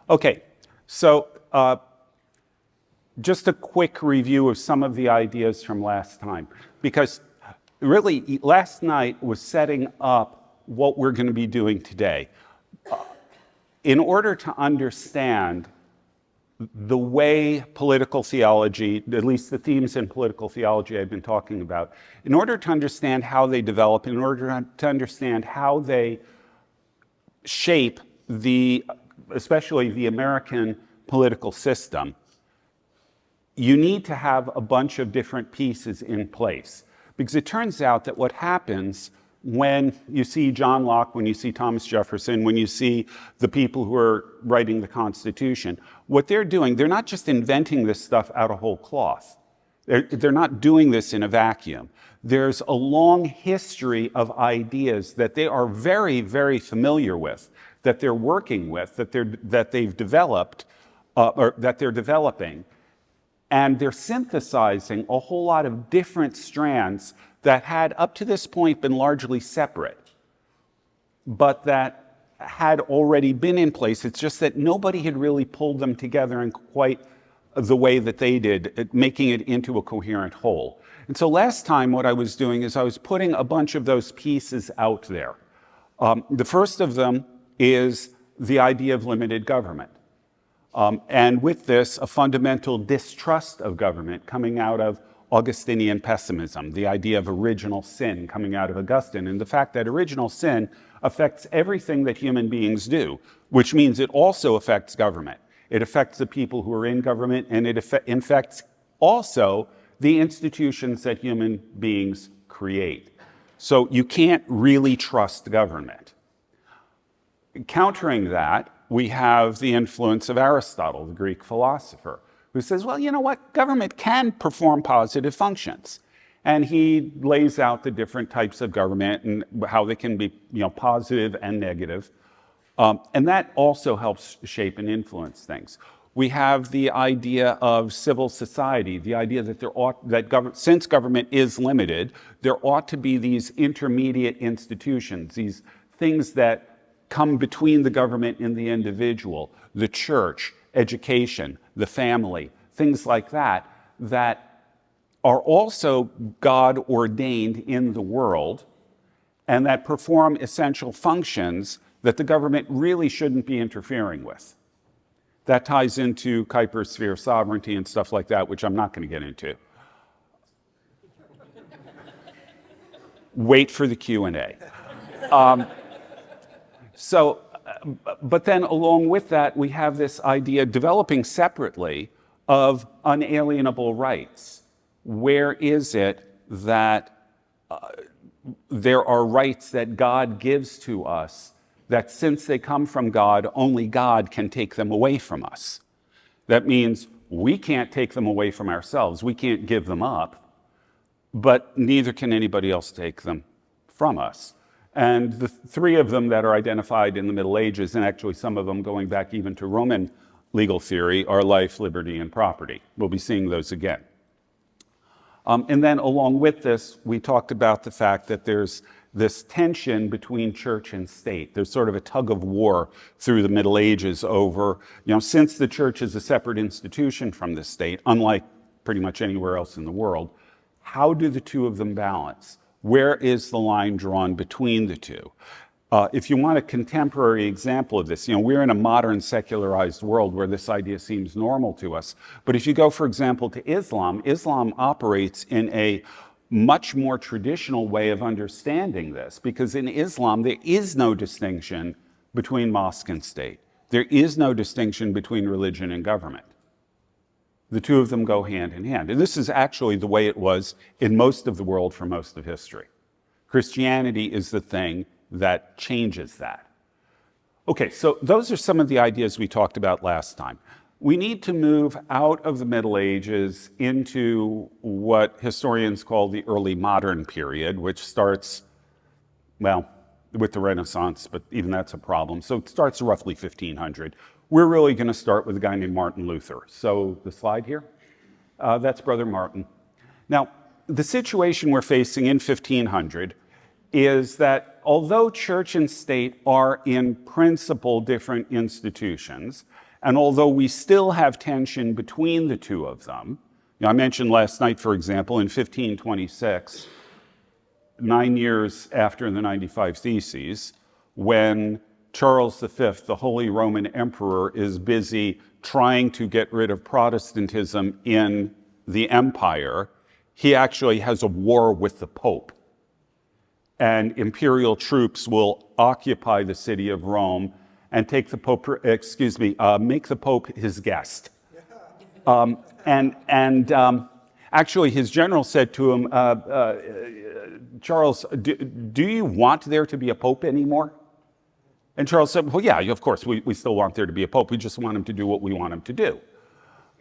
Okay, so just a quick review of some of the ideas from last time, because really last night was setting up what we're going to be doing today. In order to understand the way political theology, at least the themes in political theology I've been talking about, in order to understand how they develop, in order to understand how they shape especially the American political system, you need to have a bunch of different pieces in place. Because it turns out that what happens when you see John Locke, when you see Thomas Jefferson, when you see the people who are writing the Constitution, what they're doing, they're not just inventing this stuff out of whole cloth. They're not doing this in a vacuum. There's a long history of ideas that they are very, very familiar with, that they're working with, that they've developed, or that they're developing. And they're synthesizing a whole lot of different strands that had up to this point been largely separate, but that had already been in place. It's just that nobody had really pulled them together in quite the way that they did, making it into a coherent whole. And so last time what I was doing is I was putting a bunch of those pieces out there. The first of them is the idea of limited government. And with this, a fundamental distrust of government coming out of Augustinian pessimism, the idea of original sin coming out of Augustine, and the fact that original sin affects everything that human beings do, which means it also affects government. It affects the people who are in government, and it affects also the institutions that human beings create. So you can't really trust government. Countering that, we have the influence of Aristotle, the Greek philosopher, who says, well, you know what? Government can perform positive functions. And he lays out the different types of government and how they can be, positive and negative. And that also helps shape and influence things. We have the idea of civil society, the idea that since government is limited, there ought to be these intermediate institutions, these things that come between the government and the individual, the church, education, the family, things like that, that are also God-ordained in the world and that perform essential functions that the government really shouldn't be interfering with. That ties into Kuiper's sphere of sovereignty and stuff like that, which I'm not going to get into. Wait for the Q&A. But then along with that, we have this idea developing separately of unalienable rights. Where is it that there are rights that God gives to us that since they come from God, only God can take them away from us? That means we can't take them away from ourselves. We can't give them up, but neither can anybody else take them from us. And the three of them that are identified in the Middle Ages, and actually some of them going back even to Roman legal theory, are life, liberty, and property. We'll be seeing those again. And then along with this, we talked about the fact that there's this tension between church and state. There's sort of a tug of war through the Middle Ages over, since the church is a separate institution from the state, unlike pretty much anywhere else in the world, how do the two of them balance? Where is the line drawn between the two? If you want a contemporary example of this, we're in a modern secularized world where this idea seems normal to us. But if you go, for example, to Islam, Islam operates in a much more traditional way of understanding this, because in Islam, there is no distinction between mosque and state. There is no distinction between religion and government. The two of them go hand in hand. And this is actually the way it was in most of the world for most of history. Christianity is the thing that changes that. Okay, so those are some of the ideas we talked about last time. We need to move out of the Middle Ages into what historians call the early modern period, which starts, with the Renaissance, but even that's a problem. So it starts roughly 1500. We're really going to start with a guy named Martin Luther. So the slide here, that's Brother Martin. Now, the situation we're facing in 1500 is that although church and state are in principle different institutions, And although we still have tension between the two of them, I mentioned last night, for example, in 1526, 9 years after the 95 Theses, when Charles V, the Holy Roman Emperor, is busy trying to get rid of Protestantism in the empire, he actually has a war with the Pope. And imperial troops will occupy the city of Rome and take the Pope, make the Pope his guest. Actually, his general said to him, Charles, do you want there to be a Pope anymore? And Charles said, well, yeah, of course, we still want there to be a Pope. We just want him to do what we want him to do.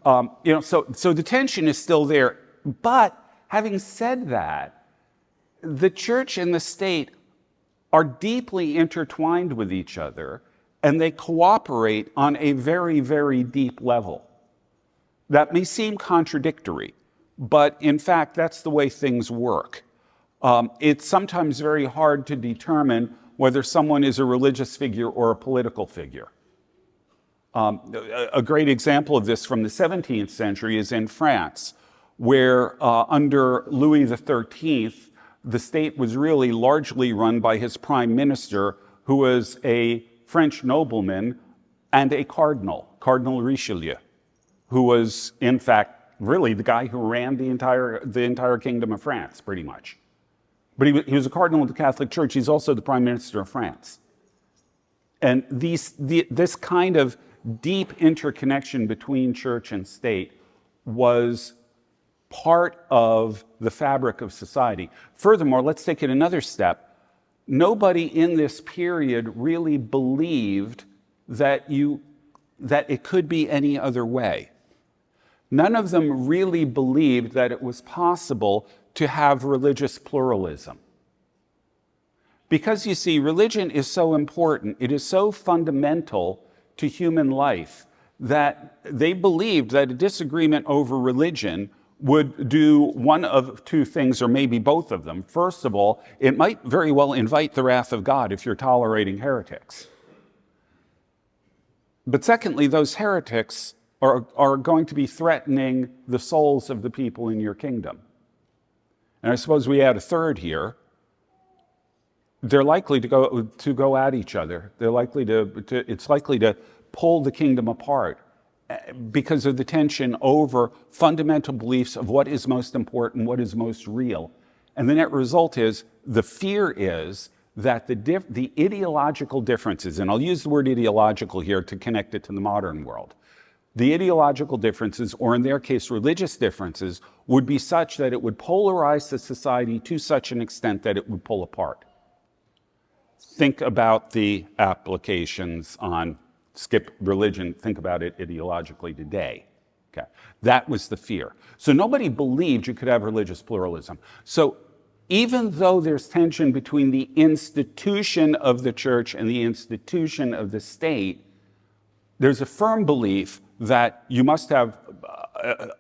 So the tension is still there. But having said that, the church and the state are deeply intertwined with each other, and they cooperate on a very, very deep level. That may seem contradictory, but in fact, that's the way things work. It's sometimes very hard to determine whether someone is a religious figure or a political figure. A great example of this from the 17th century is in France, where under Louis XIII, the state was really largely run by his prime minister, who was a French nobleman and a cardinal, Cardinal Richelieu, who was, in fact, really the guy who ran the entire kingdom of France, pretty much. But he was a cardinal of the Catholic Church. He's also the prime minister of France. And this kind of deep interconnection between church and state was part of the fabric of society. Furthermore, let's take it another step. Nobody in this period really believed that it could be any other way. None of them really believed that it was possible to have religious pluralism. Because you see, religion is so important, it is so fundamental to human life, that they believed that a disagreement over religion would do one of two things, or maybe both of them. First of all, it might very well invite the wrath of God if you're tolerating heretics. But secondly, those heretics are going to be threatening the souls of the people in your kingdom. And I suppose we add a third here. They're likely to go at each other. They're likely it's likely to pull the kingdom apart because of the tension over fundamental beliefs of what is most important, what is most real. And the net result is, the fear is that the ideological differences, and I'll use the word ideological here to connect it to the modern world, the ideological differences, or in their case, religious differences, would be such that it would polarize the society to such an extent that it would pull apart. Think about the applications on skip religion, think about it ideologically today. Okay. That was the fear. So nobody believed you could have religious pluralism. So even though there's tension between the institution of the church and the institution of the state, there's a firm belief that you must have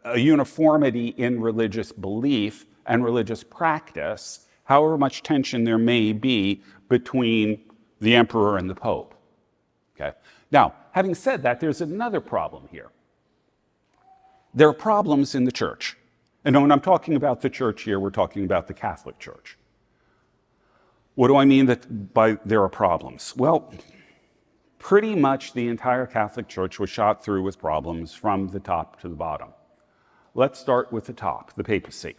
a uniformity in religious belief and religious practice, however much tension there may be between the emperor and the pope. Okay. Now, having said that, there's another problem here. There are problems in the church. And when I'm talking about the church here, we're talking about the Catholic Church. What do I mean by there are problems? Well, pretty much the entire Catholic Church was shot through with problems from the top to the bottom. Let's start with the top, the papacy.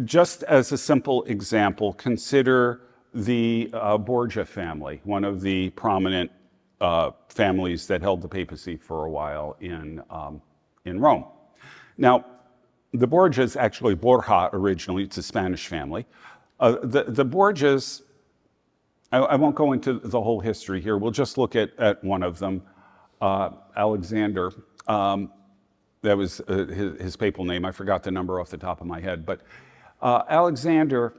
Just as a simple example, consider the Borgia family, one of the prominent families that held the papacy for a while in Rome. Now, the Borgias, actually Borja originally, it's a Spanish family. The Borgias, I won't go into the whole history here. We'll just look at one of them, Alexander. That was his papal name. I forgot the number off the top of my head. But Alexander,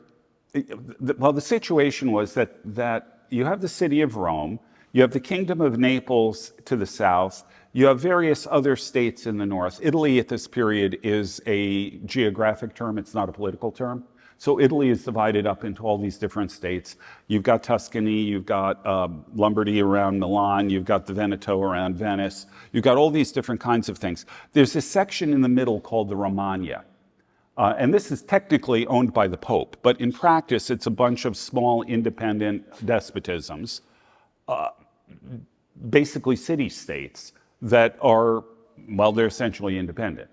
the situation was that you have the city of Rome, you have the kingdom of Naples to the south, you have various other states in the north. Italy at this period is a geographic term, it's not a political term. So Italy is divided up into all these different states. You've got Tuscany, you've got Lombardy around Milan, you've got the Veneto around Venice. You've got all these different kinds of things. There's a section in the middle called the Romagna. And this is technically owned by the Pope, but in practice, it's a bunch of small independent despotisms, basically city-states that are, well, they're essentially independent.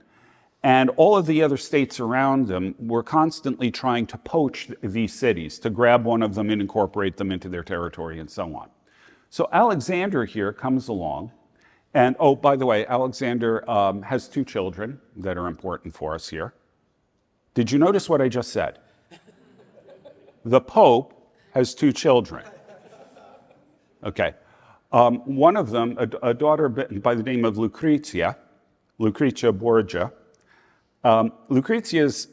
And all of the other states around them were constantly trying to poach these cities, to grab one of them and incorporate them into their territory and so on. So Alexander here comes along, and oh, by the way, Alexander has 2 children that are important for us here. Did you notice what I just said? The Pope has 2 children. Okay. One of them, a daughter by the name of Lucrezia Borgia. Lucrezia's,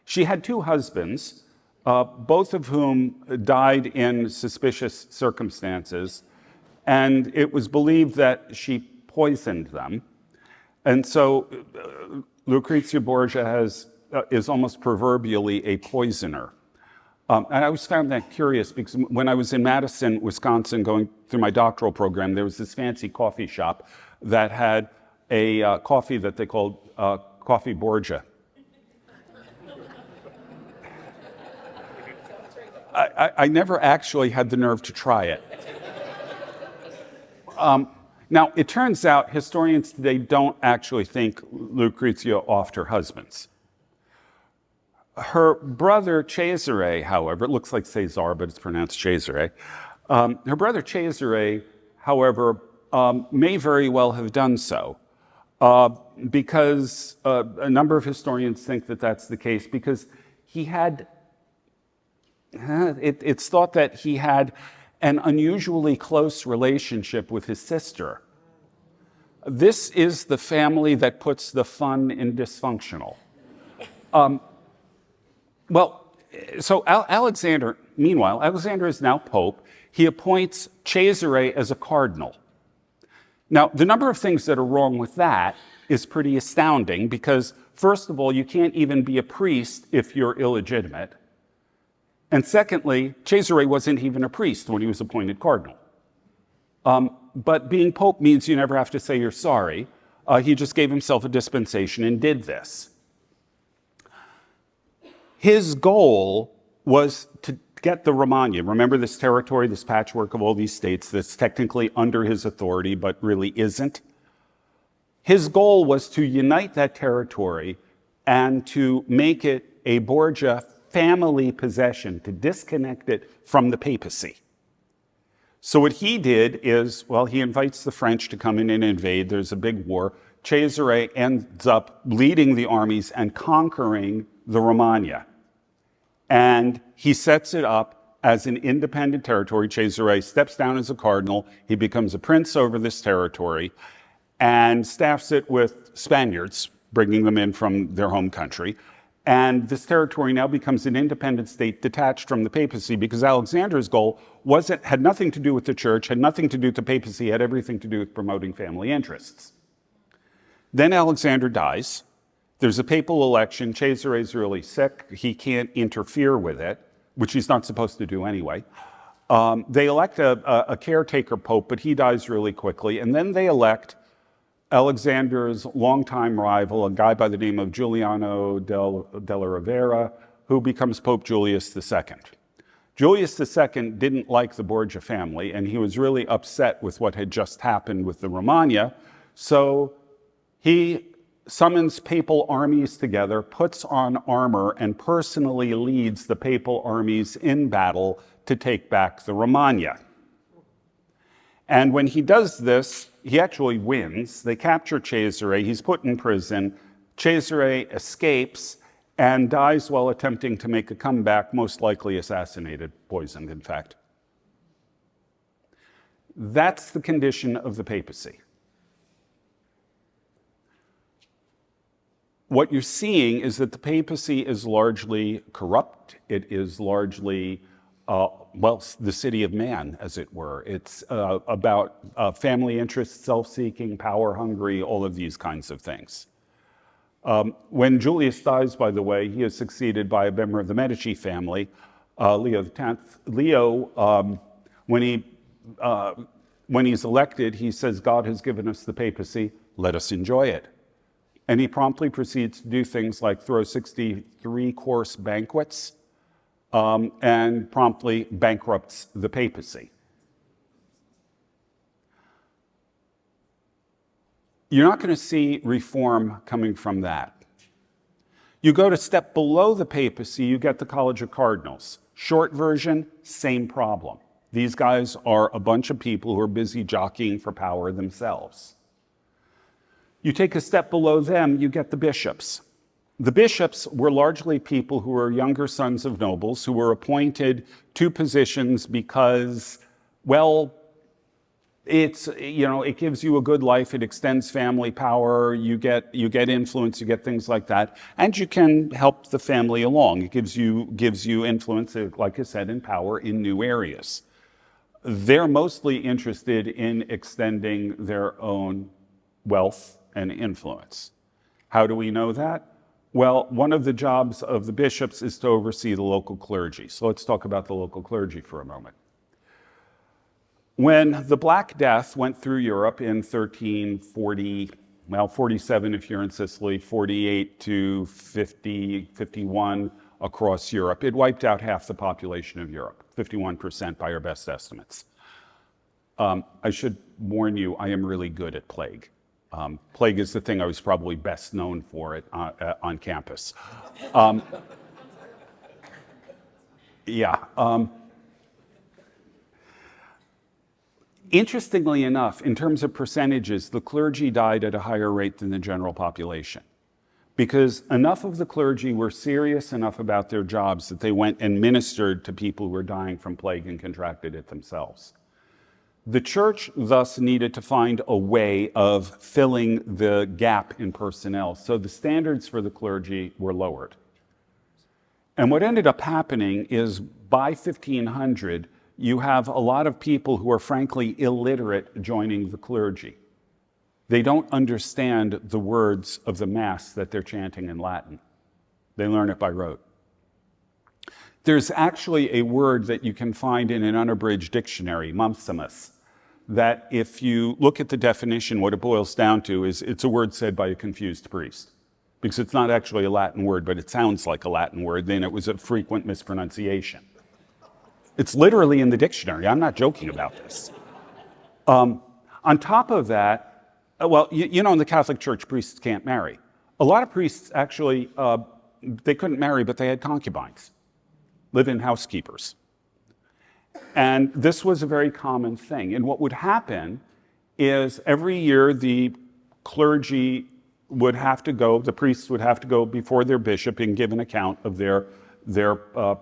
she had 2 husbands, both of whom died in suspicious circumstances, and it was believed that she poisoned them. And so Lucrezia Borgia is almost proverbially a poisoner. And I always found that curious because when I was in Madison, Wisconsin, going through my doctoral program, there was this fancy coffee shop that had a coffee that they called Coffee Borgia. I never actually had the nerve to try it. Now, it turns out historians today don't actually think Lucrezia offed her husbands. Her brother Cesare, however, it looks like Caesar, but it's pronounced Cesare. Her brother Cesare, however, may very well have done so. Because a number of historians think that that's the case, because he had, it's thought that he had an unusually close relationship with his sister. This is the family that puts the fun in dysfunctional. So Alexander, meanwhile, Alexander is now Pope. He appoints Cesare as a cardinal. Now, the number of things that are wrong with that is pretty astounding because, first of all, you can't even be a priest if you're illegitimate. And secondly, Cesare wasn't even a priest when he was appointed cardinal. But being Pope means you never have to say you're sorry. He just gave himself a dispensation and did this. His goal was to get the Romagna. Remember this territory, this patchwork of all these states that's technically under his authority, but really isn't? His goal was to unite that territory and to make it a Borgia family possession, to disconnect it from the papacy. So what he did is, well, he invites the French to come in and invade. There's a big war. Cesare ends up leading the armies and conquering the Romagna. And he sets it up as an independent territory. Cesare steps down as a cardinal. He becomes a prince over this territory and staffs it with Spaniards, bringing them in from their home country. And this territory now becomes an independent state detached from the papacy because Alexander's goal had nothing to do with the church, had nothing to do with the papacy, had everything to do with promoting family interests. Then Alexander dies. There's a papal election. Cesare's really sick. He can't interfere with it, which he's not supposed to do anyway. They elect a caretaker pope, but he dies really quickly. And then they elect Alexander's longtime rival, a guy by the name of Giuliano della Rovere, who becomes Pope Julius II. Julius II didn't like the Borgia family, and he was really upset with what had just happened with the Romagna. So he summons papal armies together, puts on armor, and personally leads the papal armies in battle to take back the Romagna. And when he does this, he actually wins. They capture Cesare. He's put in prison. Cesare escapes and dies while attempting to make a comeback, most likely assassinated, poisoned, in fact. That's the condition of the papacy. What you're seeing is that the papacy is largely corrupt. It is largely, the city of man, as it were. It's about family interests, self-seeking, power-hungry, all of these kinds of things. When Julius dies, by the way, he is succeeded by a member of the Medici family, Leo X. Leo, when he's elected, he says, God has given us the papacy, let us enjoy it. And he promptly proceeds to do things like throw 63-course banquets and promptly bankrupts the papacy. You're not going to see reform coming from that. You go to step below the papacy, you get the College of Cardinals. Short version, same problem. These guys are a bunch of people who are busy jockeying for power themselves. You take a step below them, you get the bishops. The bishops were largely people who were younger sons of nobles who were appointed to positions because, well, it gives you a good life, it extends family power, you get influence, you get things like that, and you can help the family along. It gives you influence, like I said, and power in new areas. They're mostly interested in extending their own wealth and influence. How do we know that? Well, one of the jobs of the bishops is to oversee the local clergy. So let's talk about the local clergy for a moment. When the Black Death went through Europe in 1340, 47 if you're in Sicily, 48 to 50, 51 across Europe, it wiped out half the population of Europe, 51% by our best estimates. I should warn you, I am really good at plague. Plague is the thing I was probably best known for on campus. Interestingly enough, in terms of percentages, the clergy died at a higher rate than the general population, because enough of the clergy were serious enough about their jobs that they went and ministered to people who were dying from plague and contracted it themselves. The church thus needed to find a way of filling the gap in personnel, so the standards for the clergy were lowered. And what ended up happening is by 1500, you have a lot of people who are frankly illiterate joining the clergy. They don't understand the words of the Mass that they're chanting in Latin. They learn it by rote. There's actually a word that you can find in an unabridged dictionary, mumpsimus, that if you look at the definition, what it boils down to is it's a word said by a confused priest. Because it's not actually a Latin word, but it sounds like a Latin word, then it was a frequent mispronunciation. It's literally in the dictionary. I'm not joking about this. On top of that, well, in the Catholic Church, priests can't marry. A lot of priests actually, they couldn't marry, but they had concubines, live-in housekeepers. And this was a very common thing. And what would happen is every year the clergy would have to go, the priests would have to go before their bishop and give an account of their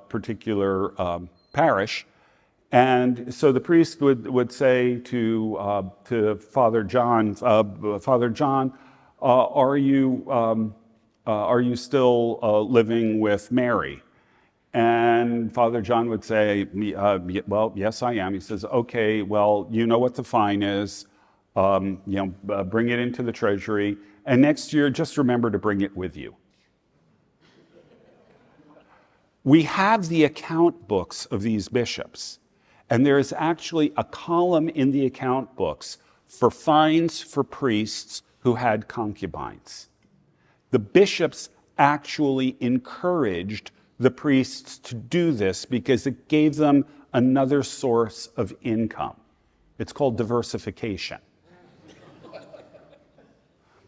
particular parish. And so the priest would say to Father John, are you still living with Mary? And Father John would say, well, yes, I am. He says, okay, well, you know what the fine is. Bring it into the treasury. And next year, just remember to bring it with you. We have the account books of these bishops. And there is actually a column in the account books for fines for priests who had concubines. The bishops actually encouraged the priests to do this because it gave them another source of income. It's called diversification.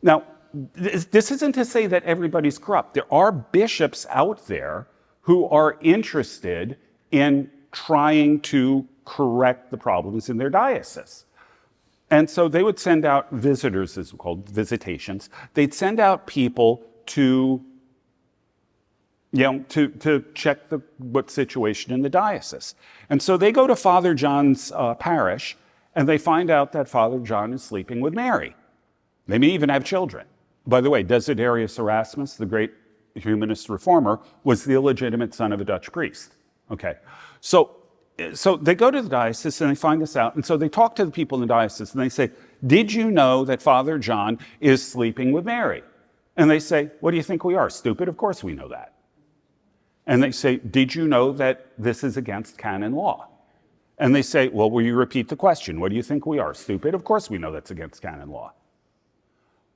Now, this isn't to say that everybody's corrupt. There are bishops out there who are interested in trying to correct the problems in their diocese. And so they would send out visitors, as called visitations. They'd send out people to check what situation in the diocese. And so they go to Father John's parish, and they find out that Father John is sleeping with Mary. They may even have children. By the way, Desiderius Erasmus, the great humanist reformer, was the illegitimate son of a Dutch priest. Okay, so they go to the diocese and they find this out, and so they talk to the people in the diocese and they say, did you know that Father John is sleeping with Mary? And they say, what do you think we are, stupid? Of course we know that. And they say, did you know that this is against canon law? And they say, well, will you repeat the question? What do you think we are, stupid? Of course we know that's against canon law.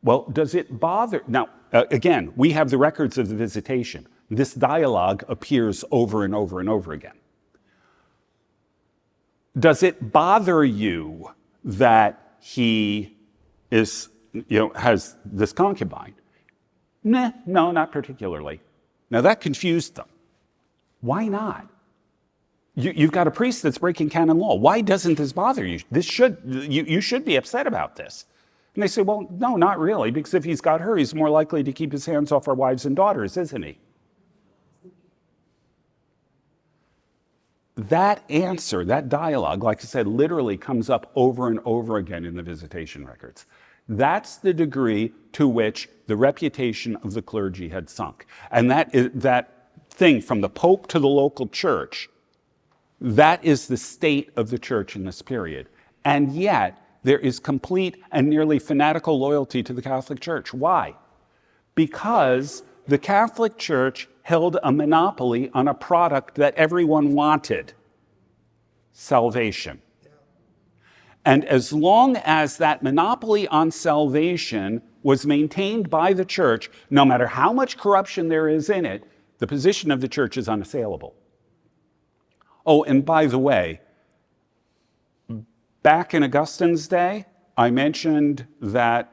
Well, does it bother? Now, again, we have the records of the visitation. This dialogue appears over and over and over again. Does it bother you that he is, has this concubine? Nah, no, not particularly. Now that confused them. Why not? You've got a priest that's breaking canon law. Why doesn't this bother you? You should be upset about this. And they say, well, no, not really, because if he's got her, he's more likely to keep his hands off our wives and daughters, isn't he? That answer, that dialogue, like I said, literally comes up over and over again in the visitation records. That's the degree to which the reputation of the clergy had sunk. And that thing from the Pope to the local church, that is the state of the church in this period. And yet, there is complete and nearly fanatical loyalty to the Catholic Church. Why? Because the Catholic Church held a monopoly on a product that everyone wanted: salvation. And as long as that monopoly on salvation was maintained by the church, no matter how much corruption there is in it, the position of the church is unassailable. Oh, and by the way, back in Augustine's day, I mentioned that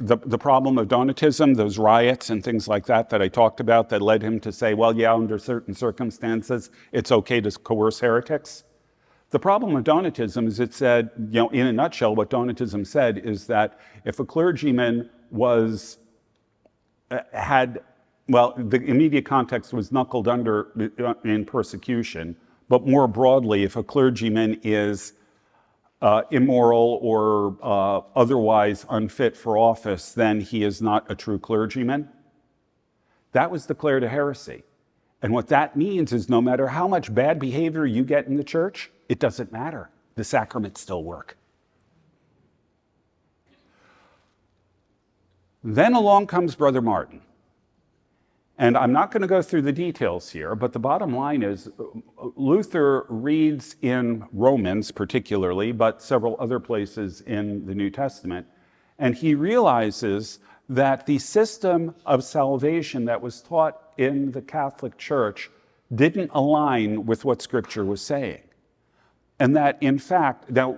the problem of Donatism, those riots and things like that I talked about that led him to say, well, yeah, under certain circumstances, it's okay to coerce heretics. The problem with Donatism is it said, in a nutshell, what Donatism said is that if a clergyman the immediate context was knuckled under in persecution, but more broadly, if a clergyman is immoral or otherwise unfit for office, then he is not a true clergyman. That was declared a heresy. And what that means is no matter how much bad behavior you get in the church, it doesn't matter. The sacraments still work. Then along comes Brother Martin. And I'm not going to go through the details here, but the bottom line is Luther reads in Romans particularly, but several other places in the New Testament, and he realizes that the system of salvation that was taught in the Catholic Church didn't align with what Scripture was saying. And that, in fact, now,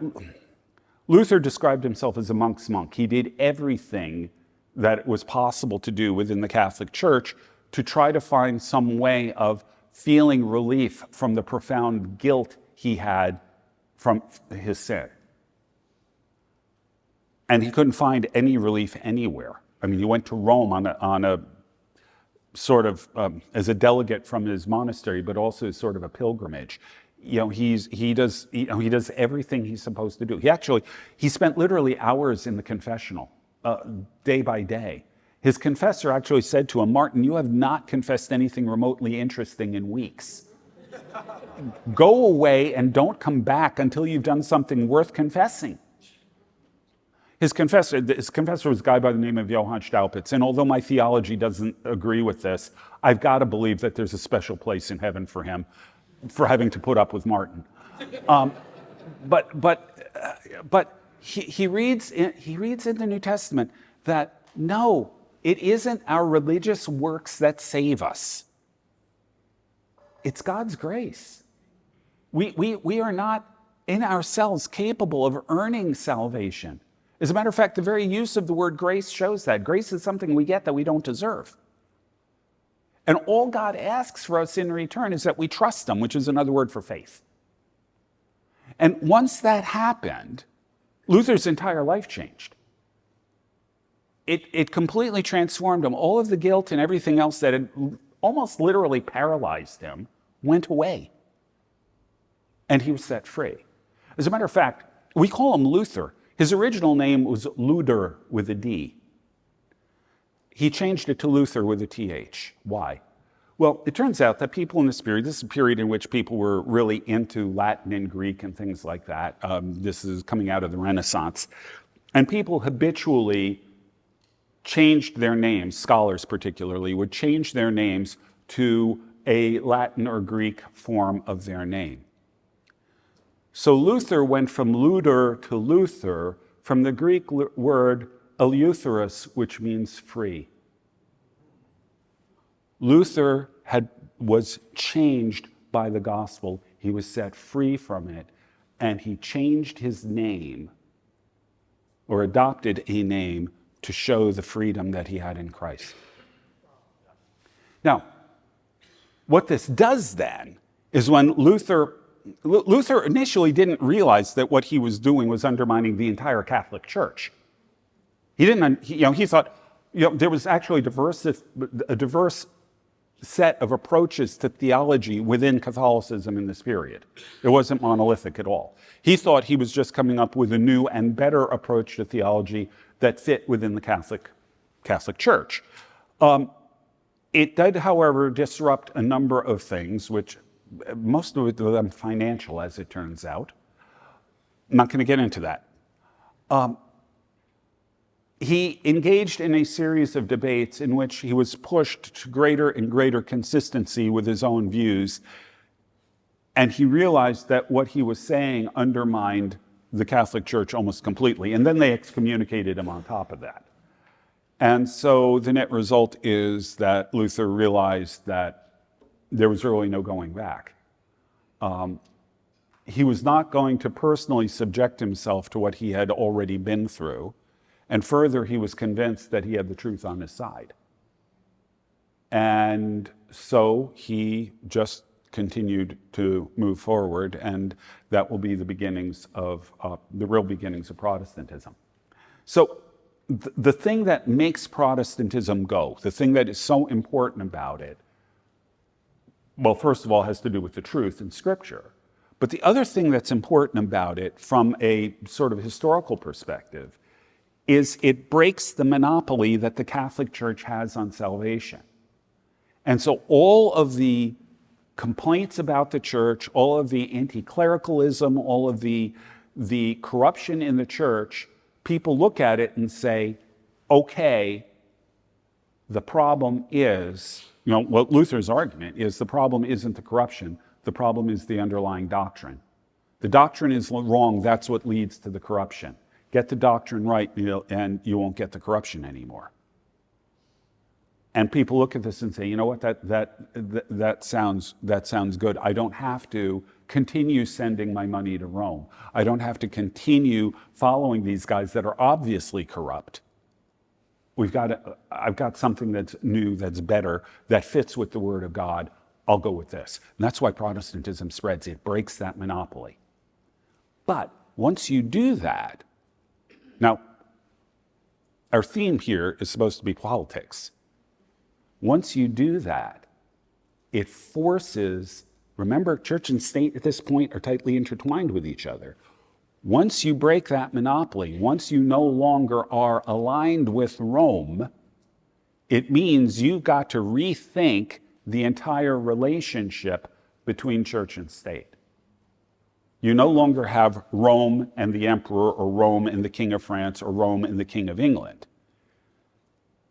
Luther described himself as a monk's monk. He did everything that was possible to do within the Catholic Church to try to find some way of feeling relief from the profound guilt he had from his sin. And he couldn't find any relief anywhere. I mean, he went to Rome on a sort of, as a delegate from his monastery, but also as sort of a pilgrimage. He does everything he's supposed to do. He spent literally hours in the confessional, day by day. His confessor actually said to him, Martin, you have not confessed anything remotely interesting in weeks. Go away and don't come back until you've done something worth confessing. His confessor was a guy by the name of Johann Staupitz, and although my theology doesn't agree with this, I've got to believe that there's a special place in heaven for him for having to put up with Martin. But he reads in the New Testament that no, it isn't our religious works that save us. It's God's grace. We are not in ourselves capable of earning salvation. As a matter of fact, the very use of the word grace shows that. Grace is something we get that we don't deserve. And all God asks for us in return is that we trust Him, which is another word for faith. And once that happened, Luther's entire life changed. It completely transformed him. All of the guilt and everything else that had almost literally paralyzed him went away. And he was set free. As a matter of fact, we call him Luther. His original name was Luder with a D. He changed it to Luther with a TH. Why? Well, it turns out that people in this is a period in which people were really into Latin and Greek and things like that. This is coming out of the Renaissance. And people habitually changed their names, scholars particularly, would change their names to a Latin or Greek form of their name. So Luther went from Luder to Luther from the Greek word eleutherus, which means free. Luther was changed by the gospel. He was set free from it, and he changed his name, or adopted a name, to show the freedom that he had in Christ. Now, what this does then is when Luther initially didn't realize that what he was doing was undermining the entire Catholic Church. He thought, there was actually a diverse set of approaches to theology within Catholicism in this period. It wasn't monolithic at all. He thought he was just coming up with a new and better approach to theology that fit within the Catholic Church. It did, however, disrupt a number of things, which most of them financial, as it turns out. I'm not going to get into that. He engaged in a series of debates in which he was pushed to greater and greater consistency with his own views, and he realized that what he was saying undermined the Catholic Church almost completely, and then they excommunicated him on top of that. And so the net result is that Luther realized that there was really no going back. He was not going to personally subject himself to what he had already been through. And further, he was convinced that he had the truth on his side. And so he just continued to move forward, and that will be the beginnings of, the real beginnings of Protestantism. So the thing that makes Protestantism go, the thing that is so important about it, well, first of all, has to do with the truth in Scripture. But the other thing that's important about it from a sort of historical perspective is it breaks the monopoly that the Catholic Church has on salvation. And so all of the complaints about the church, all of the anti-clericalism, all of the corruption in the church, people look at it and say, okay, the problem is, what Luther's argument is, the problem isn't the corruption, the problem is the underlying doctrine. The doctrine is wrong, that's what leads to the corruption. Get the doctrine right, and you won't get the corruption anymore. And people look at this and say, you know what, that sounds good. I don't have to continue sending my money to Rome. I don't have to continue following these guys that are obviously corrupt. I've got something that's new, that's better, that fits with the Word of God. I'll go with this. And that's why Protestantism spreads. It breaks that monopoly. But once you do that, now, our theme here is supposed to be politics. Once you do that, it forces, remember, church and state at this point are tightly intertwined with each other. Once you break that monopoly, once you no longer are aligned with Rome, it means you've got to rethink the entire relationship between church and state. You no longer have Rome and the emperor, or Rome and the king of France, or Rome and the king of England.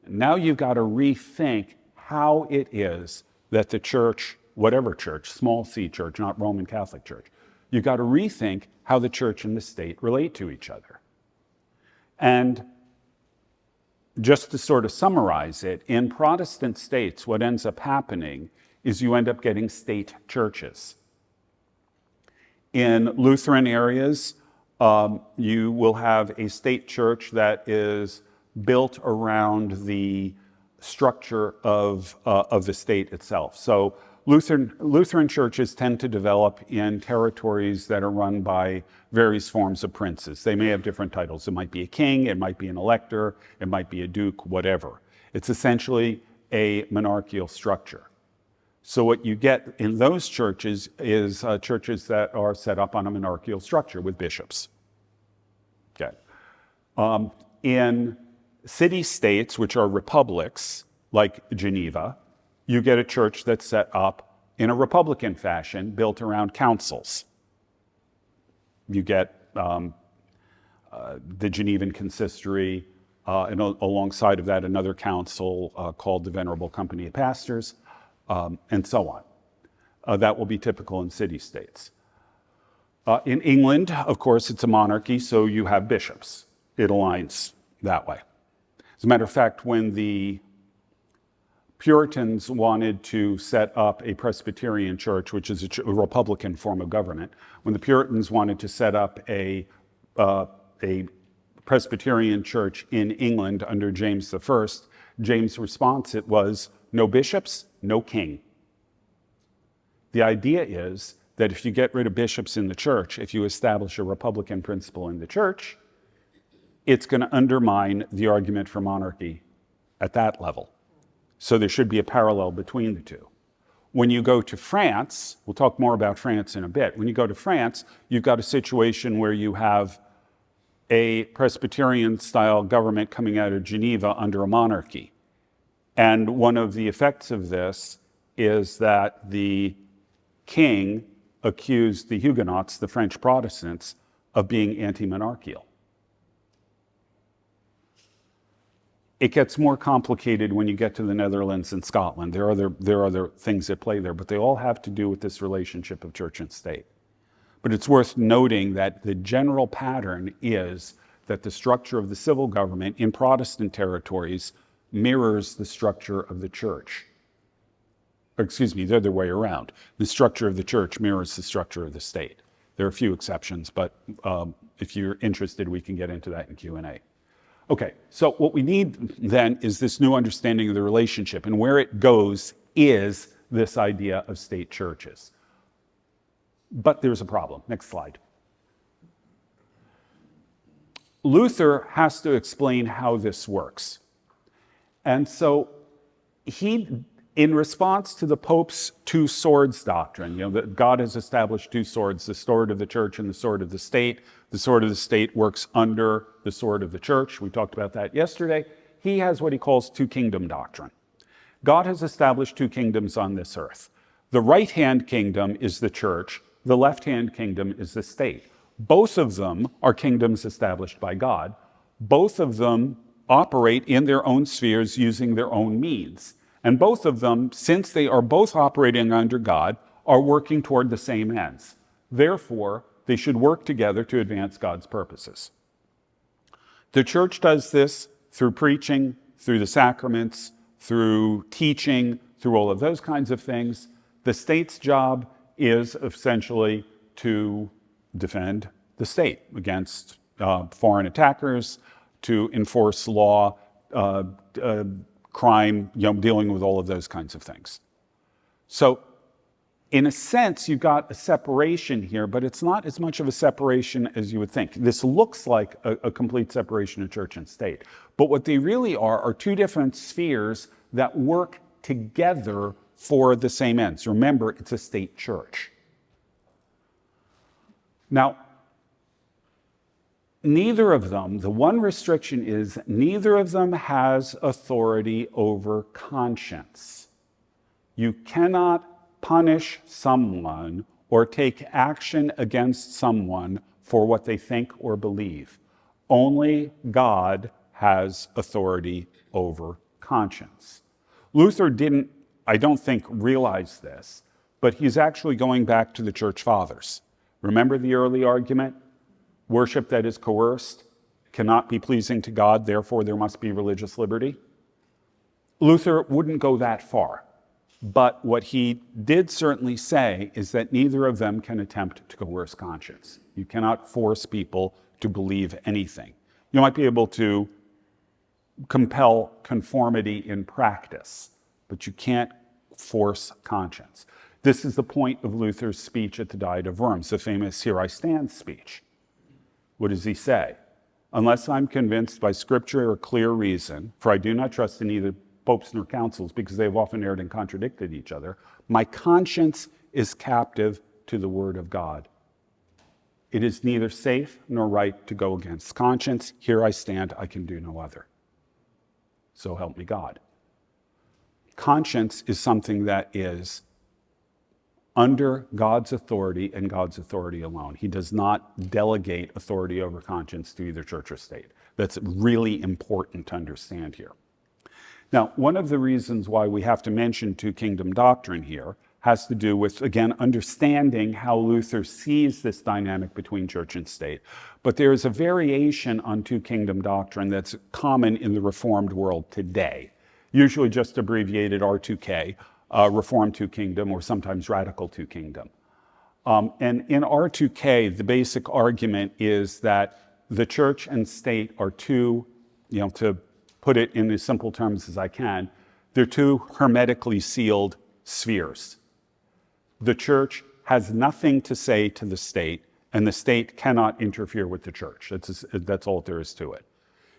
Now you've got to rethink how it is that the church, whatever church, small c church, not Roman Catholic Church, you've got to rethink how the church and the state relate to each other. And just to sort of summarize it, in Protestant states, what ends up happening is you end up getting state churches. In Lutheran areas, you will have a state church that is built around the structure of the state itself. So Lutheran churches tend to develop in territories that are run by various forms of princes. They may have different titles. It might be a king, it might be an elector, it might be a duke, whatever. It's essentially a monarchical structure. So what you get in those churches is churches that are set up on a monarchical structure with bishops. Okay. In city-states, which are republics, like Geneva, you get a church that's set up in a republican fashion, built around councils. You get the Genevan consistory, and alongside of that, another council called the Venerable Company of Pastors, and so on. That will be typical in city-states. In England, of course, it's a monarchy, so you have bishops. It aligns that way. As a matter of fact, when the Puritans wanted to set up a Presbyterian church, which is a Republican form of government, when the Puritans wanted to set up a Presbyterian church in England under James I, James' response it was, no bishops, no king. The idea is that if you get rid of bishops in the church, if you establish a Republican principle in the church, it's going to undermine the argument for monarchy at that level. So there should be a parallel between the two. When you go to France, we'll talk more about France in a bit. When you go to France, you've got a situation where you have a Presbyterian-style government coming out of Geneva under a monarchy. And one of the effects of this is that the king accused the Huguenots, the French Protestants, of being anti-monarchical. It gets more complicated when you get to the Netherlands and Scotland. There are other things at play there, but they all have to do with this relationship of church and state. But it's worth noting that the general pattern is that the structure of the civil government in Protestant territories mirrors the structure of the church. Or, excuse me, the other way around. The structure of the church mirrors the structure of the state. There are a few exceptions, but if you're interested, we can get into that in Q&A. Okay, so what we need then is this new understanding of the relationship, and where it goes is this idea of state churches. But there's a problem. Next slide. Luther has to explain how this works. And so he, in response to the Pope's two swords doctrine, that God has established two swords, the sword of the church and the sword of the state. The sword of the state works under the sword of the church. We talked about that yesterday. He has what he calls two kingdom doctrine. God has established two kingdoms on this earth. The right-hand kingdom is the church. The left-hand kingdom is the state. Both of them are kingdoms established by God. Both of them operate in their own spheres using their own means. And both of them, since they are both operating under God, are working toward the same ends. Therefore, they should work together to advance God's purposes. The church does this through preaching, through the sacraments, through teaching, through all of those kinds of things. The state's job is essentially to defend the state against foreign attackers, to enforce law, crime, dealing with all of those kinds of things. So, in a sense, you've got a separation here, but it's not as much of a separation as you would think. This looks like a complete separation of church and state. But what they really are two different spheres that work together for the same ends. Remember, it's a state church. Now, neither of them, the one restriction is neither of them has authority over conscience. You cannot punish someone or take action against someone for what they think or believe. Only God has authority over conscience. Luther didn't, I don't think, realize this, but he's actually going back to the church fathers. Remember the early argument? Worship that is coerced cannot be pleasing to God, therefore there must be religious liberty. Luther wouldn't go that far. But what he did certainly say is that neither of them can attempt to coerce conscience. You cannot force people to believe anything. You might be able to compel conformity in practice, but you can't force conscience. This is the point of Luther's speech at the Diet of Worms, the famous "Here I Stand" speech. What does he say? Unless I'm convinced by scripture or clear reason, for I do not trust in either popes nor councils, because they have often erred and contradicted each other, my conscience is captive to the word of God. It is neither safe nor right to go against conscience. Here I stand, I can do no other. So help me God. Conscience is something that is under God's authority and God's authority alone. He does not delegate authority over conscience to either church or state. that's really important to understand here. Now, one of the reasons why we have to mention two-kingdom doctrine here has to do with, again, understanding how Luther sees this dynamic between church and state. But there is a variation on two-kingdom doctrine that's common in the Reformed world today, usually just abbreviated R2K, Reformed two-kingdom, or sometimes Radical two-kingdom. And in R2K, the basic argument is that the church and state are two, to put it in as simple terms as I can, they're two hermetically sealed spheres. The church has nothing to say to the state, and the state cannot interfere with the church. That's all there is to it.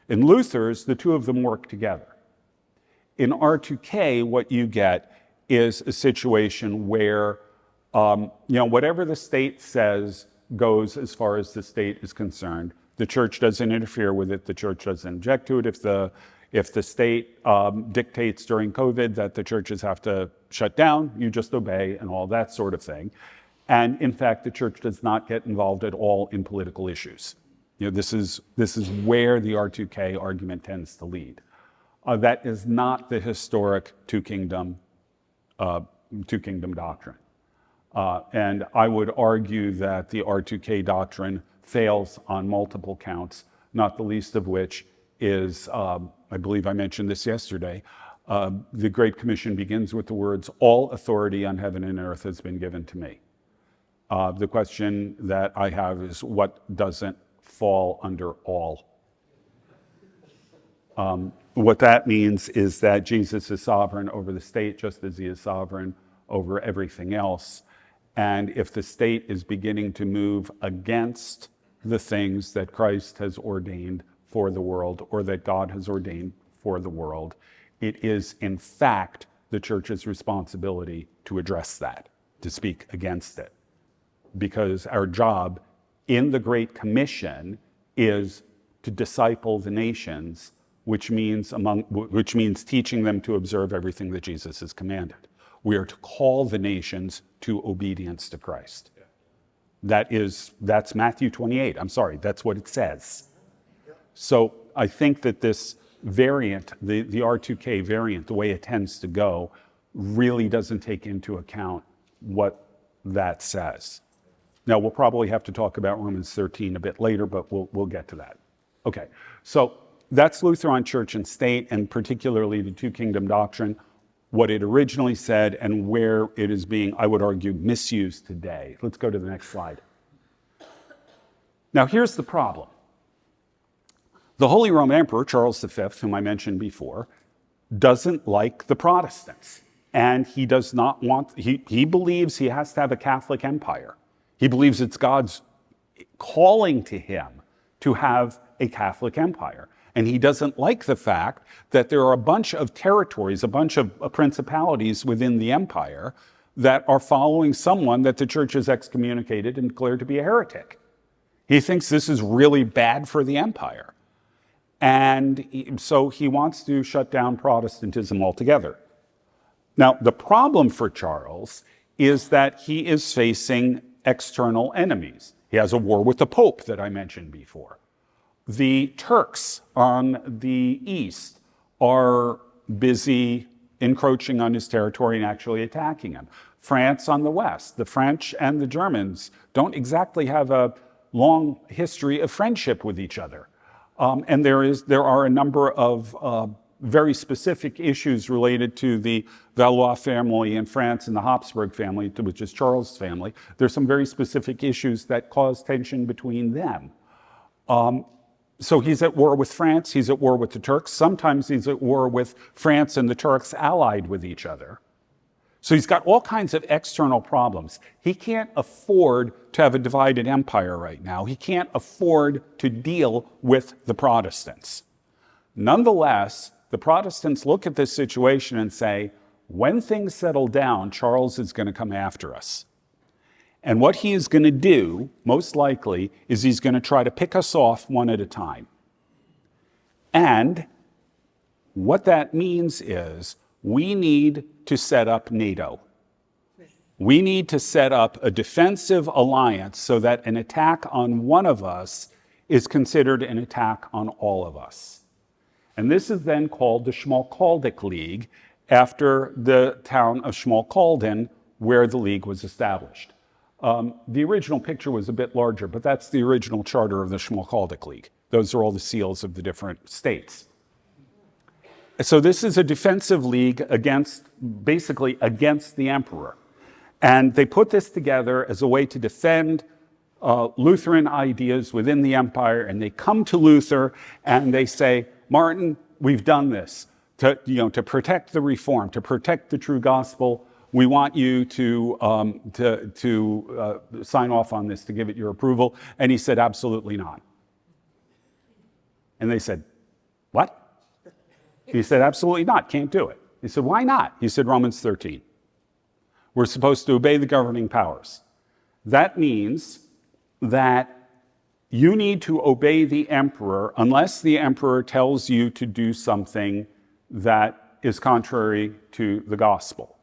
In Luther's, the two of them work together. In R2K, what you get is a situation where whatever the state says goes as far as the state is concerned. The church doesn't interfere with it. The church doesn't object to it. If the state dictates during COVID that the churches have to shut down, you just obey and all that sort of thing. And in fact, the church does not get involved at all in political issues. This is where the R2K argument tends to lead. That is not the historic two-kingdom doctrine. And I would argue that the R2K doctrine fails on multiple counts, not the least of which is, I believe I mentioned this yesterday, the Great Commission begins with the words, "All authority on heaven and earth has been given to me." The question that I have is, what doesn't fall under all? What that means is that Jesus is sovereign over the state just as he is sovereign over everything else. And if the state is beginning to move against the things that Christ has ordained for the world, or that God has ordained for the world, it is in fact the church's responsibility to address that, to speak against it. Because our job in the Great Commission is to disciple the nations, which means teaching them to observe everything that Jesus has commanded. We are to call the nations to obedience to Christ. That's Matthew 28. I'm sorry, that's what it says. So I think that this variant, the R2K variant, the way it tends to go, really doesn't take into account what that says. Now, we'll probably have to talk about Romans 13 a bit later, but we'll get to that. Okay, so that's Luther on church and state, and particularly the two-kingdom doctrine, what it originally said and where it is being, I would argue, misused today. Let's go to the next slide. Now, here's the problem. The Holy Roman Emperor, Charles V, whom I mentioned before, doesn't like the Protestants. And he does not want, he believes he has to have a Catholic empire. He believes it's God's calling to him to have a Catholic empire. And he doesn't like the fact that there are a bunch of territories, a bunch of principalities within the empire that are following someone that the church has excommunicated and declared to be a heretic. He thinks this is really bad for the empire. And so he wants to shut down Protestantism altogether. Now, the problem for Charles is that he is facing external enemies. He has a war with the Pope that I mentioned before. The Turks on the east are busy encroaching on his territory and actually attacking him. France on the west. The French and the Germans don't exactly have a long history of friendship with each other. And there are a number of very specific issues related to the Valois family in France and the Habsburg family, which is Charles' family. There's some very specific issues that cause tension between them. So he's at war with France, he's at war with the Turks. Sometimes he's at war with France and the Turks allied with each other. So he's got all kinds of external problems. He can't afford to have a divided empire right now. He can't afford to deal with the Protestants. Nonetheless, the Protestants look at this situation and say, when things settle down, Charles is going to come after us. And what he is going to do, most likely, is he's going to try to pick us off one at a time. And what that means is we need to set up NATO. We need to set up a defensive alliance so that an attack on one of us is considered an attack on all of us. And this is then called the Schmalkaldic League, after the town of Schmalkalden, where the league was established. The original picture was a bit larger, but that's the original charter of the Schmalkaldic League. Those are all the seals of the different states. So this is a defensive league basically against the emperor. And they put this together as a way to defend Lutheran ideas within the empire, and they come to Luther and they say, Martin, we've done this to protect the reform, to protect the true gospel. We want you to sign off on this, to give it your approval. And he said, absolutely not. And they said, what? He said, absolutely not, can't do it. He said, why not? He said, Romans 13. We're supposed to obey the governing powers. That means that you need to obey the emperor unless the emperor tells you to do something that is contrary to the gospel.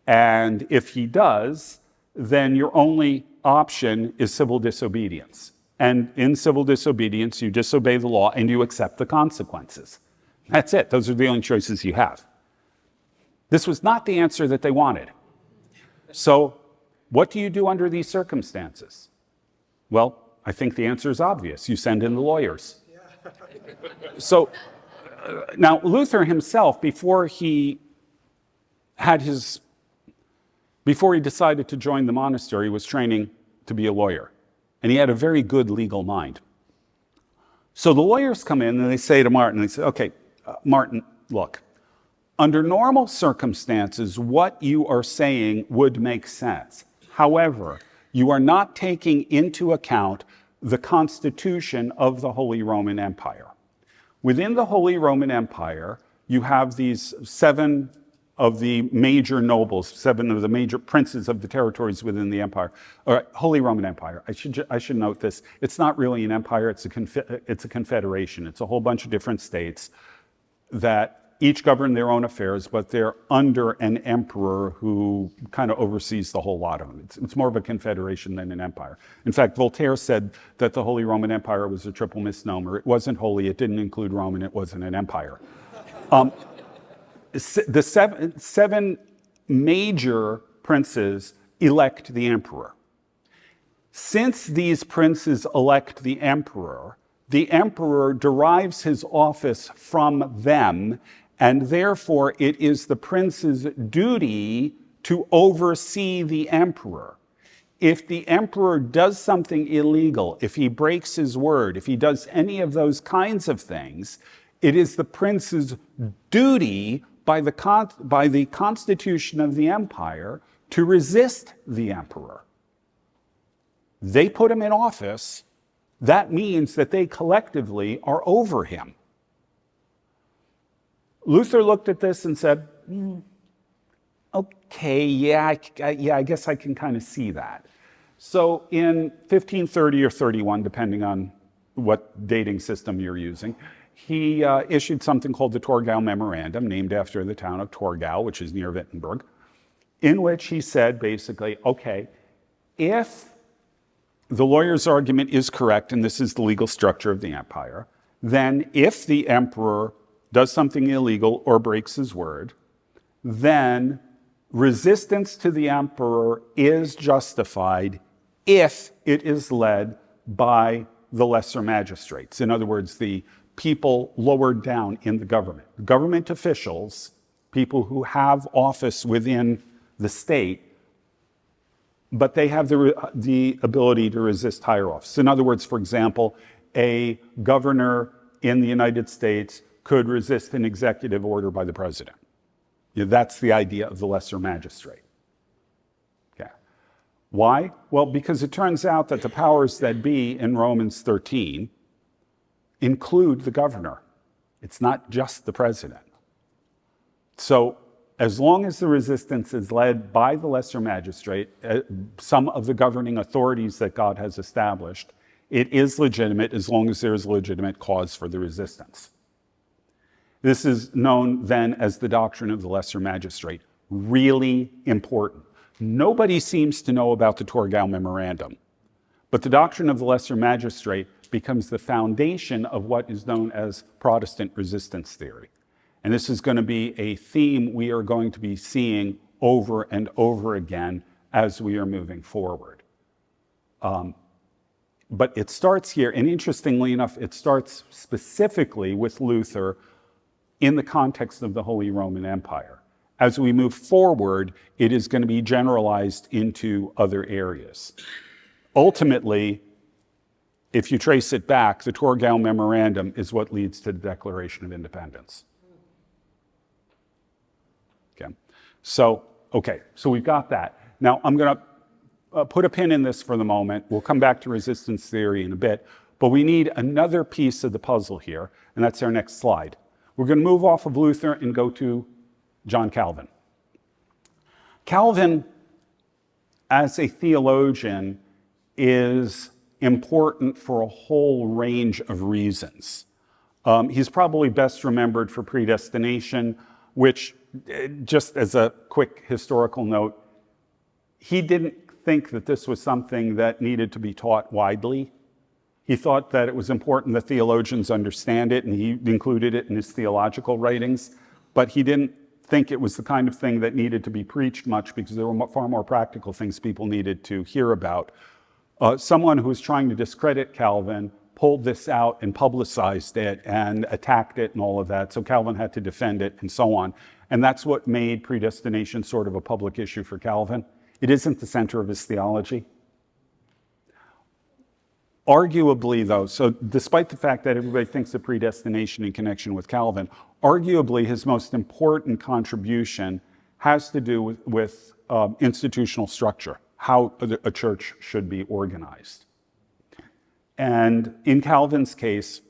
And if he does, then your only option is civil disobedience. And in civil disobedience, you disobey the law and you accept the consequences. That's it. Those are the only choices you have. This was not the answer that they wanted. So what do you do under these circumstances? Well, I think the answer is obvious. You send in the lawyers. So now Luther himself, before he decided to join the monastery, was training to be a lawyer. And he had a very good legal mind. So the lawyers come in and they say to Martin, they say, okay, Martin, look, under normal circumstances, what you are saying would make sense. However, you are not taking into account the constitution of the Holy Roman Empire. Within the Holy Roman Empire, you have these 7 of the major nobles, 7 of the major princes of the territories within the empire, or Holy Roman Empire. I should note this. It's not really an empire, it's a confederation. It's a whole bunch of different states that each govern their own affairs, but they're under an emperor who kind of oversees the whole lot of them. It's more of a confederation than an empire. In fact, Voltaire said that the Holy Roman Empire was a triple misnomer. It wasn't holy, it didn't include Roman, it wasn't an empire. The seven major princes elect the emperor. Since these princes elect the emperor derives his office from them, and therefore it is the prince's duty to oversee the emperor. If the emperor does something illegal, if he breaks his word, if he does any of those kinds of things, it is the prince's duty by the constitution of the empire to resist the emperor. They put him in office. That means that they collectively are over him. Luther looked at this and said, okay, yeah, I guess I can kind of see that. So in 1530 or 31, depending on what dating system you're using, he issued something called the Torgau Memorandum, named after the town of Torgau, which is near Wittenberg, in which he said basically, okay, if the lawyer's argument is correct, and this is the legal structure of the empire, then if the emperor does something illegal or breaks his word, then resistance to the emperor is justified if it is led by the lesser magistrates. In other words, the people lowered down in the government. Government officials, people who have office within the state, but they have the ability to resist higher office. In other words, for example, a governor in the United States could resist an executive order by the president. That's the idea of the lesser magistrate. Okay. Why? Well, because it turns out that the powers that be in Romans 13 include the governor. It's not just the president. So as long as the resistance is led by the lesser magistrate, some of the governing authorities that God has established, it is legitimate as long as there is legitimate cause for the resistance. This is known then as the doctrine of the lesser magistrate. Really important. Nobody seems to know about the Torgau Memorandum, but the doctrine of the lesser magistrate becomes the foundation of what is known as Protestant resistance theory. And this is going to be a theme we are going to be seeing over and over again as we are moving forward. But it starts here, and interestingly enough, it starts specifically with Luther in the context of the Holy Roman Empire. As we move forward, it is going to be generalized into other areas. Ultimately, if you trace it back, the Torgau Memorandum is what leads to the Declaration of Independence. So we've got that. Now, I'm going to put a pin in this for the moment. We'll come back to resistance theory in a bit, but we need another piece of the puzzle here, and that's our next slide. We're going to move off of Luther and go to John Calvin. Calvin, as a theologian, is important for a whole range of reasons. He's probably best remembered for predestination, which, just as a quick historical note, he didn't think that this was something that needed to be taught widely. He thought that it was important that theologians understand it, and he included it in his theological writings, but he didn't think it was the kind of thing that needed to be preached much because there were far more practical things people needed to hear about. Someone who was trying to discredit Calvin pulled this out and publicized it and attacked it and all of that, so Calvin had to defend it and so on. And that's what made predestination sort of a public issue for Calvin. It isn't the center of his theology. Arguably, though, so despite the fact that everybody thinks of predestination in connection with Calvin, arguably his most important contribution has to do with institutional structure, how a church should be organized. And in Calvin's case,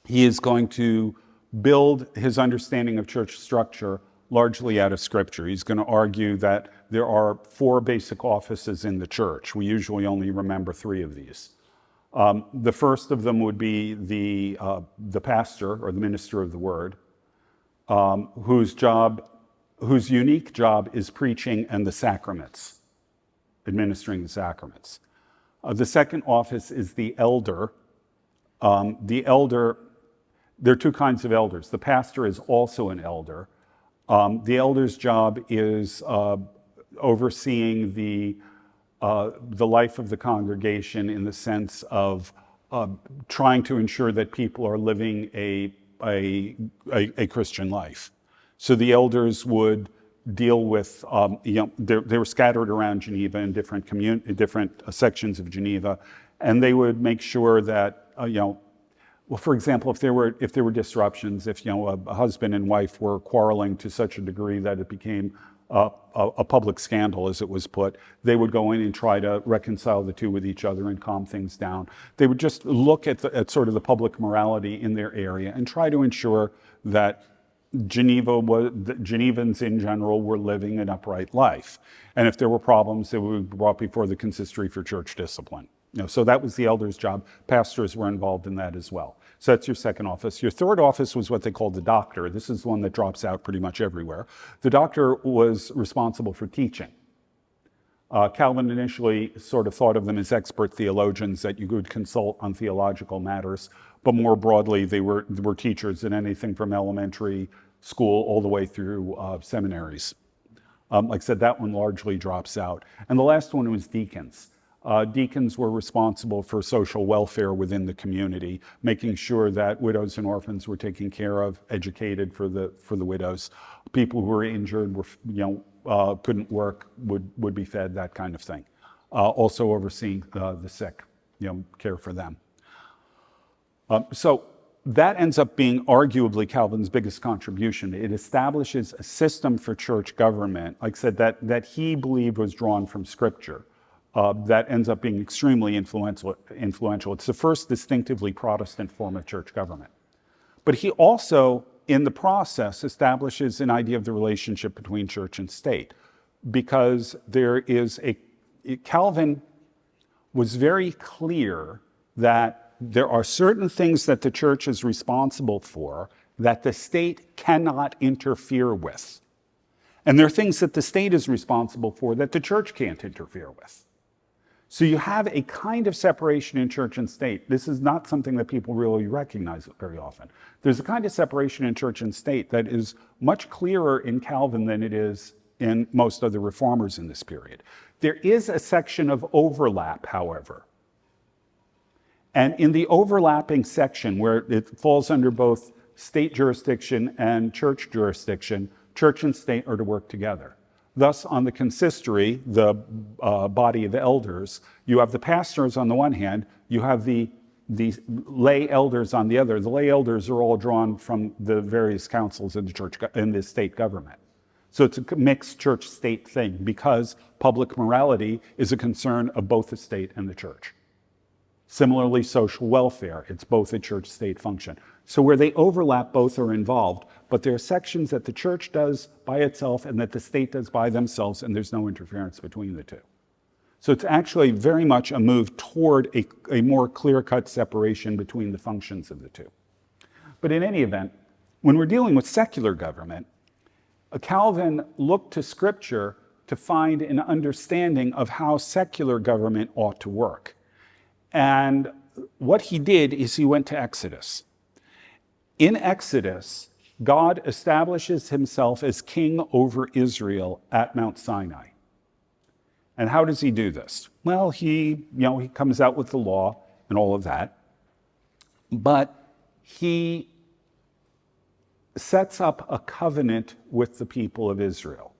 he is going to build his understanding of church structure largely out of Scripture. He's going to argue that there are 4 basic offices in the church. We usually only remember 3 of these. The first of them would be the pastor or the minister of the word, whose unique job is preaching and the sacraments, administering the sacraments. The second office is the elder. There are 2 kinds of elders. The pastor is also an elder. The elder's job is overseeing the life of the congregation in the sense of trying to ensure that people are living a Christian life. So the elders would deal with, they were scattered around Geneva in different sections of Geneva, and they would make sure that, well, for example, if there were disruptions, if a husband and wife were quarreling to such a degree that it became a public scandal, as it was put, they would go in and try to reconcile the two with each other and calm things down. They would just look at sort of the public morality in their area and try to ensure that Genevans in general were living an upright life. And if there were problems, they would be brought before the consistory for church discipline. So that was the elder's job. Pastors were involved in that as well. So that's your second office. Your third office was what they called the doctor. This is one that drops out pretty much everywhere. The doctor was responsible for teaching. Calvin initially sort of thought of them as expert theologians that you could consult on theological matters, but more broadly, they were teachers in anything from elementary school all the way through seminaries. Like I said, that one largely drops out. And the last one was deacons. Deacons were responsible for social welfare within the community, making sure that widows and orphans were taken care of, educated for the widows. People who were injured, couldn't work, would be fed, that kind of thing. Also overseeing the sick, care for them. So that ends up being arguably Calvin's biggest contribution. It establishes a system for church government, like I said, that he believed was drawn from Scripture. That ends up being extremely influential. It's the first distinctively Protestant form of church government. But he also, in the process, establishes an idea of the relationship between church and state, because Calvin was very clear that there are certain things that the church is responsible for that the state cannot interfere with. And there are things that the state is responsible for that the church can't interfere with. So you have a kind of separation in church and state. This is not something that people really recognize very often. There's a kind of separation in church and state that is much clearer in Calvin than it is in most other reformers in this period. There is a section of overlap, however. And in the overlapping section, where it falls under both state jurisdiction and church jurisdiction, church and state are to work together. Thus, on the consistory, the body of elders, you have the pastors on the one hand, you have the lay elders on the other. The lay elders are all drawn from the various councils in the church, in the state government. So it's a mixed church-state thing because public morality is a concern of both the state and the church. Similarly, social welfare, it's both a church-state function. So where they overlap, both are involved, but there are sections that the church does by itself and that the state does by themselves, and there's no interference between the two. So it's actually very much a move toward a more clear-cut separation between the functions of the two. But in any event, when we're dealing with secular government, Calvin looked to Scripture to find an understanding of how secular government ought to work. And what he did is he went to Exodus. In Exodus, God establishes himself as king over Israel at Mount Sinai. And how does he do this? Well, he comes out with the law and all of that, but he sets up a covenant with the people of Israel.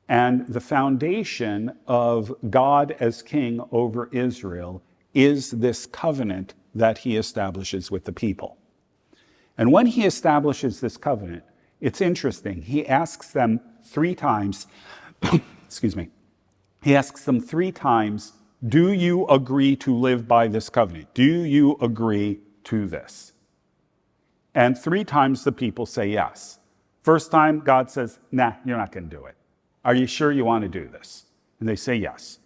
And the foundation of God as king over Israel is this covenant that he establishes with the people. And when he establishes this covenant, it's interesting. He asks them 3 times, excuse me, he asks them 3 times, do you agree to live by this covenant? Do you agree to this? And 3 times the people say yes. First time, God says, nah, you're not going to do it. Are you sure you want to do this? And they say yes.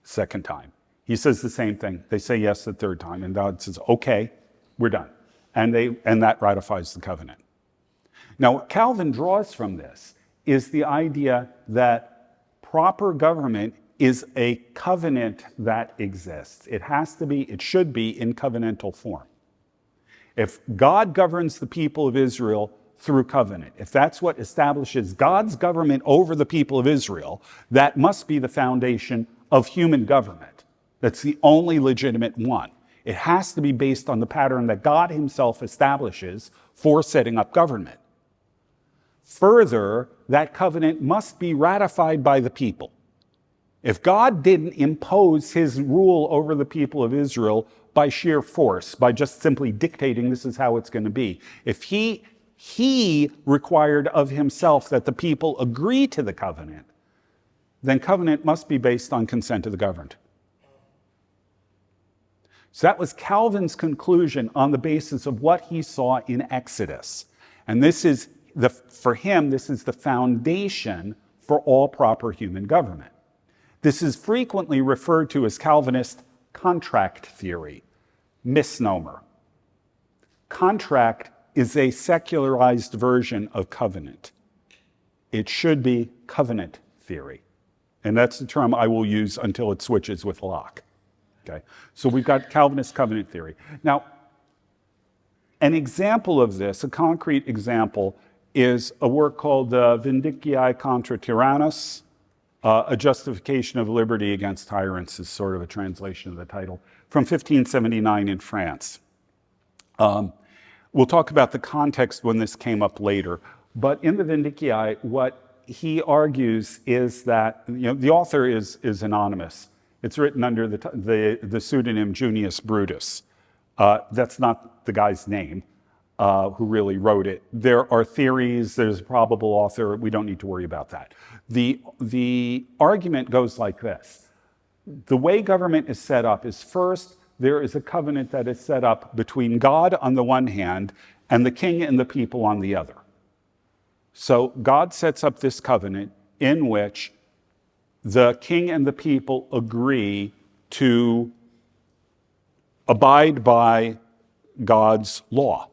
Second time. He says the same thing. They say yes the third time. And God says, okay, we're done. And that ratifies the covenant. Now, what Calvin draws from this is the idea that proper government is a covenant that exists. It should be in covenantal form. If God governs the people of Israel through covenant, if that's what establishes God's government over the people of Israel, that must be the foundation of human government. That's the only legitimate one. It has to be based on the pattern that God himself establishes for setting up government. Further, that covenant must be ratified by the people. If God didn't impose his rule over the people of Israel by sheer force, by just simply dictating this is how it's going to be, if he required of himself that the people agree to the covenant, then covenant must be based on consent of the governed. So that was Calvin's conclusion on the basis of what he saw in Exodus. And for him, this is the foundation for all proper human government. This is frequently referred to as Calvinist contract theory. Misnomer. Contract is a secularized version of covenant. It should be covenant theory. And that's the term I will use until it switches with Locke. Okay? So we've got Calvinist covenant theory. Now, an example of this, a concrete example, is a work called Vindiciae contra Tyrannus, A Justification of Liberty Against Tyrants is sort of a translation of the title, from 1579 in France. We'll talk about the context when this came up later, but in the Vindiciae, what he argues is that, the author is anonymous. It's written under the pseudonym Junius Brutus. That's not the guy's name who really wrote it. There are theories, there's a probable author, we don't need to worry about that. The argument goes like this. The way government is set up is first, there is a covenant that is set up between God on the one hand and the king and the people on the other. So God sets up this covenant in which the king and the people agree to abide by God's law.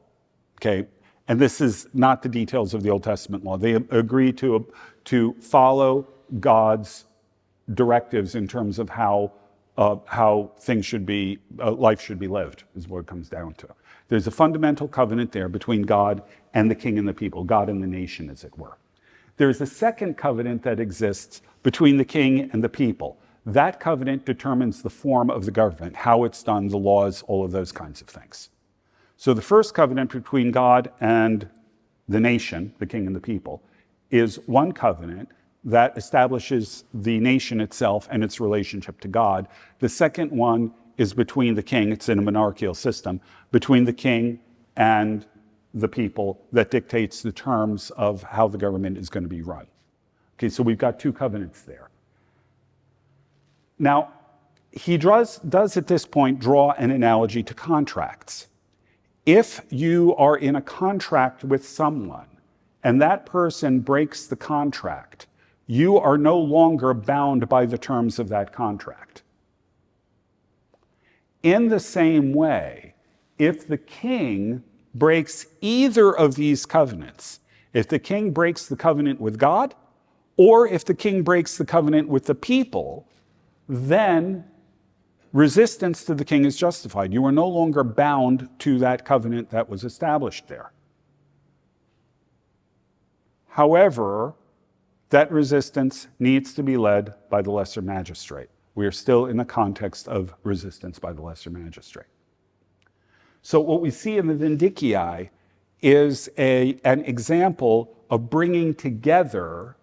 Okay? And this is not the details of the Old Testament law. They agree to follow God's directives in terms of how things should be, life should be lived, is what it comes down to. There's a fundamental covenant there between God and the king and the people, God and the nation, as it were. There's a second covenant that exists between the king and the people. That covenant determines the form of the government, how it's done, the laws, all of those kinds of things. So the first covenant between God and the nation, the king and the people, is one covenant that establishes the nation itself and its relationship to God. The second one is between the king, it's in a monarchical system, between the king and the people that dictates the terms of how the government is going to be run. Okay, so we've got two covenants there. Now, he does at this point draw an analogy to contracts. If you are in a contract with someone and that person breaks the contract, you are no longer bound by the terms of that contract. In the same way, if the king breaks either of these covenants, if the king breaks the covenant with God, or if the king breaks the covenant with the people, then resistance to the king is justified. You are no longer bound to that covenant that was established there. However, that resistance needs to be led by the lesser magistrate. We are still in the context of resistance by the lesser magistrate. So what we see in the Vindicii is an example of bringing together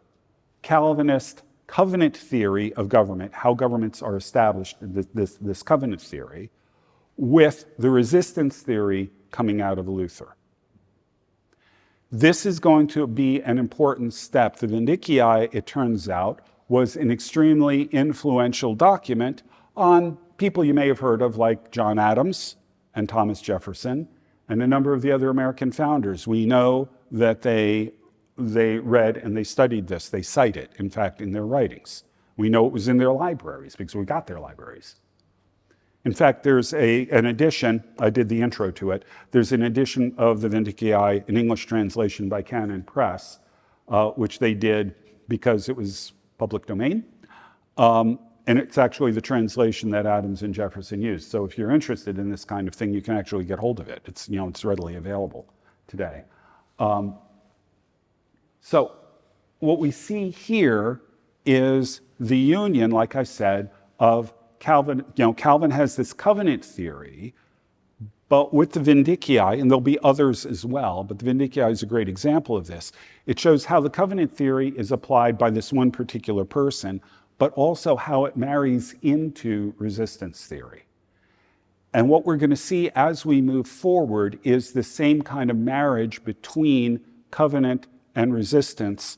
Calvinist covenant theory of government, how governments are established, this covenant theory, with the resistance theory coming out of Luther. This is going to be an important step. The Vindicii, it turns out, was an extremely influential document on people you may have heard of, like John Adams and Thomas Jefferson, and a number of the other American founders. We know that they read and they studied this. They cite it, in fact, in their writings. We know it was in their libraries because we got their libraries. In fact, there's an edition, I did the intro to it, there's an edition of the Vindicii, an English translation by Canon Press, which they did because it was public domain. And it's actually the translation that Adams and Jefferson used. So if you're interested in this kind of thing, you can actually get hold of it. It's readily available today. So what we see here is the union, like I said, of Calvin. Calvin has this covenant theory, but with the Vindicii, and there'll be others as well, but the Vindicii is a great example of this. It shows how the covenant theory is applied by this one particular person, but also how it marries into resistance theory. And what we're going to see as we move forward is the same kind of marriage between covenant and resistance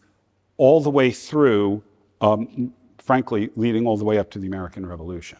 all the way through, frankly, leading all the way up to the American Revolution.